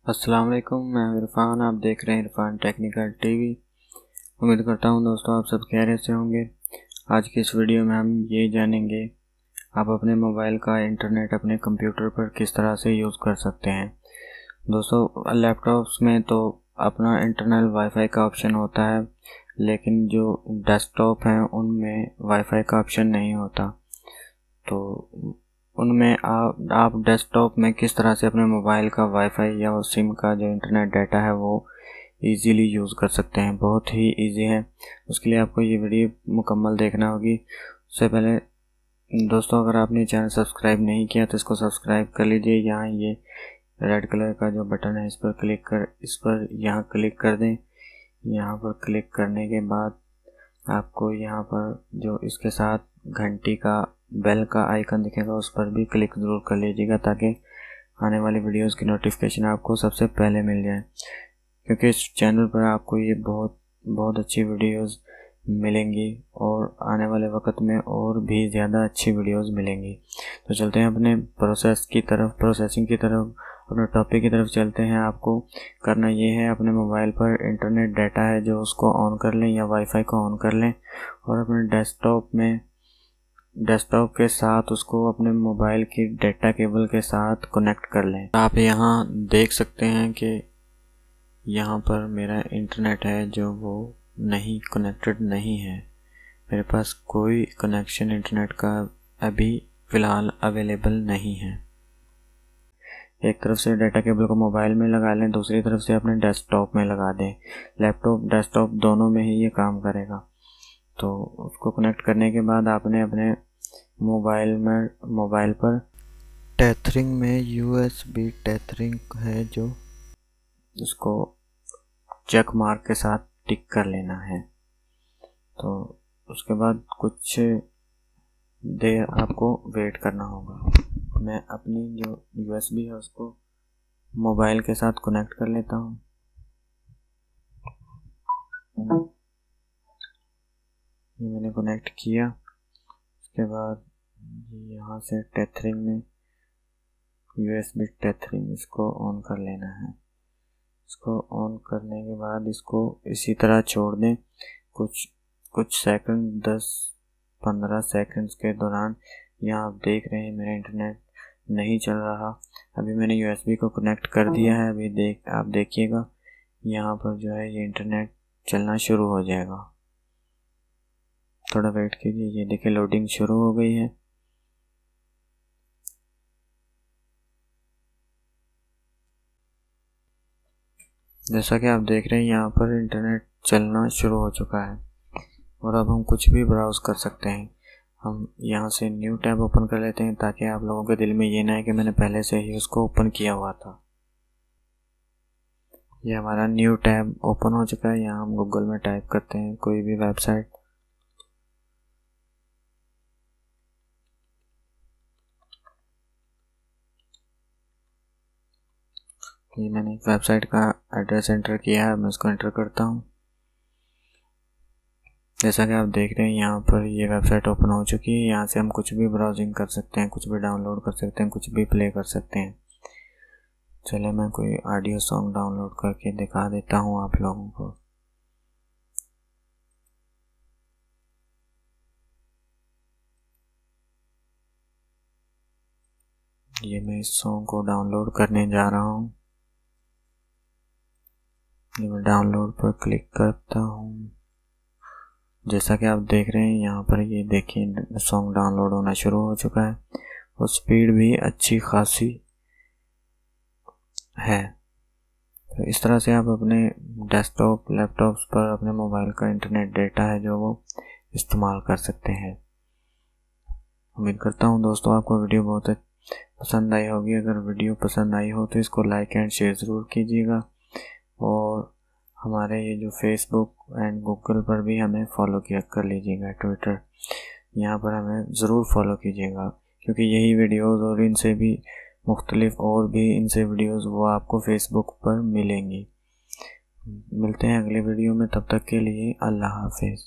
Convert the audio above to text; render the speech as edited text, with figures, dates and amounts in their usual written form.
अस्सलाम वालेकुम, मैं इरफान। आप देख रहे हैं इरफान टेक्निकल टीवी। उम्मीद करता हूं दोस्तों आप सब खैरियत से होंगे। आज की इस वीडियो में हम ये जानेंगे आप अपने मोबाइल का इंटरनेट अपने कंप्यूटर पर किस तरह से यूज़ कर सकते हैं। दोस्तों लैपटॉप्स में तो अपना इंटरनल वाईफाई का ऑप्शन होता है, लेकिन जो डेस्कटॉप हैं उनमें वाईफाई का ऑप्शन नहीं होता। तो उनमें आप डेस्कटॉप में किस तरह से अपने मोबाइल का वाईफाई या सिम का जो इंटरनेट डाटा है वो इजीली यूज़ कर सकते हैं। बहुत ही इजी है। उसके लिए आपको ये वीडियो मुकम्मल देखना होगी। उससे पहले दोस्तों अगर आपने चैनल सब्सक्राइब नहीं किया तो इसको सब्सक्राइब कर लीजिए। यहाँ ये रेड कलर का जो बटन है इस पर यहाँ क्लिक कर दें। यहाँ पर क्लिक करने के बाद आपको यहाँ पर जो इसके साथ घंटी का बेल का आइकन दिखेगा उस पर भी क्लिक ज़रूर कर लीजिएगा, ताकि आने वाली वीडियोस की नोटिफिकेशन आपको सबसे पहले मिल जाए। क्योंकि इस चैनल पर आपको ये बहुत अच्छी वीडियोस मिलेंगी और आने वाले वक्त में और भी ज़्यादा अच्छी वीडियोस मिलेंगी। तो चलते हैं अपने प्रोसेसिंग की तरफ, अपने टॉपिक की तरफ चलते हैं। आपको करना ये है, अपने मोबाइल पर इंटरनेट डाटा है जो उसको ऑन कर लें या वाईफाई को ऑन कर लें और अपने डेस्कटॉप के साथ उसको अपने मोबाइल की डेटा केबल के साथ कनेक्ट कर लें। आप यहाँ देख सकते हैं कि यहाँ पर मेरा इंटरनेट है जो वो कनेक्टेड नहीं है। मेरे पास कोई कनेक्शन इंटरनेट का अभी फ़िलहाल अवेलेबल नहीं है। एक तरफ से डाटा केबल को मोबाइल में लगा लें, दूसरी तरफ से अपने डेस्कटॉप में लगा दें। लैपटॉप डेस्कटॉप दोनों में ही ये काम करेगा। तो उसको कनेक्ट करने के बाद आपने अपने मोबाइल पर टेथरिंग में USB टेथरिंग है जो उसको चेक मार्क के साथ टिक कर लेना है। तो उसके बाद कुछ देर आपको वेट करना होगा। मैं अपनी जो USB है उसको मोबाइल के साथ कनेक्ट कर लेता हूँ। ये मैंने कनेक्ट किया। उसके बाद यहाँ से टेथरिंग में USB टेथरिंग इसको ऑन कर लेना है। इसको ऑन करने के बाद इसको इसी तरह छोड़ दें कुछ सेकंड, 10-15 सेकंड्स के दौरान। यहाँ आप देख रहे हैं मेरा इंटरनेट नहीं चल रहा। अभी मैंने USB को कनेक्ट कर दिया है। अभी आप देखिएगा यहाँ पर जो है ये इंटरनेट चलना शुरू हो जाएगा। थोड़ा वेट कीजिए। ये देखिए लोडिंग शुरू हो गई है। जैसा कि आप देख रहे हैं यहाँ पर इंटरनेट चलना शुरू हो चुका है और अब हम कुछ भी ब्राउज़ कर सकते हैं। हम यहाँ से न्यू टैब ओपन कर लेते हैं ताकि आप लोगों के दिल में ये ना है कि मैंने पहले से ही उसको ओपन किया हुआ था। ये हमारा न्यू टैब ओपन हो चुका है। यहाँ हम गूगल में टाइप करते हैं कोई भी वेबसाइट। ये मैंने वेबसाइट का एड्रेस एंटर किया है। मैं उसको एंटर करता हूँ। जैसा कि आप देख रहे हैं यहाँ पर ये वेबसाइट ओपन हो चुकी है। यहाँ से हम कुछ भी ब्राउजिंग कर सकते हैं, कुछ भी डाउनलोड कर सकते हैं, कुछ भी प्ले कर सकते हैं। चलिए मैं कोई ऑडियो सॉन्ग डाउनलोड करके दिखा देता हूँ आप लोगों को। ये मैं इस सॉन्ग को डाउनलोड करने जा रहा हूँ। ये मैं डाउनलोड पर क्लिक करता हूँ। जैसा कि आप देख रहे हैं यहाँ पर ये देखिए सॉन्ग डाउनलोड होना शुरू हो चुका है और स्पीड भी अच्छी खासी है। तो इस तरह से आप अपने डेस्कटॉप लैपटॉप्स पर अपने मोबाइल का इंटरनेट डेटा है जो वो इस्तेमाल कर सकते हैं। उम्मीद करता हूँ दोस्तों आपको वीडियो बहुत पसंद आई होगी। अगर वीडियो पसंद आई हो तो इसको लाइक एंड शेयर ज़रूर कीजिएगा और हमारे ये जो फेसबुक एंड गूगल पर भी हमें फॉलो कर लीजिएगा। ट्विटर यहाँ पर हमें ज़रूर फॉलो कीजिएगा, क्योंकि यही वीडियोस और इनसे भी मुख्तलिफ और भी इनसे वीडियोस वो आपको फेसबुक पर मिलेंगी। मिलते हैं अगले वीडियो में, तब तक के लिए अल्लाह हाफिज़।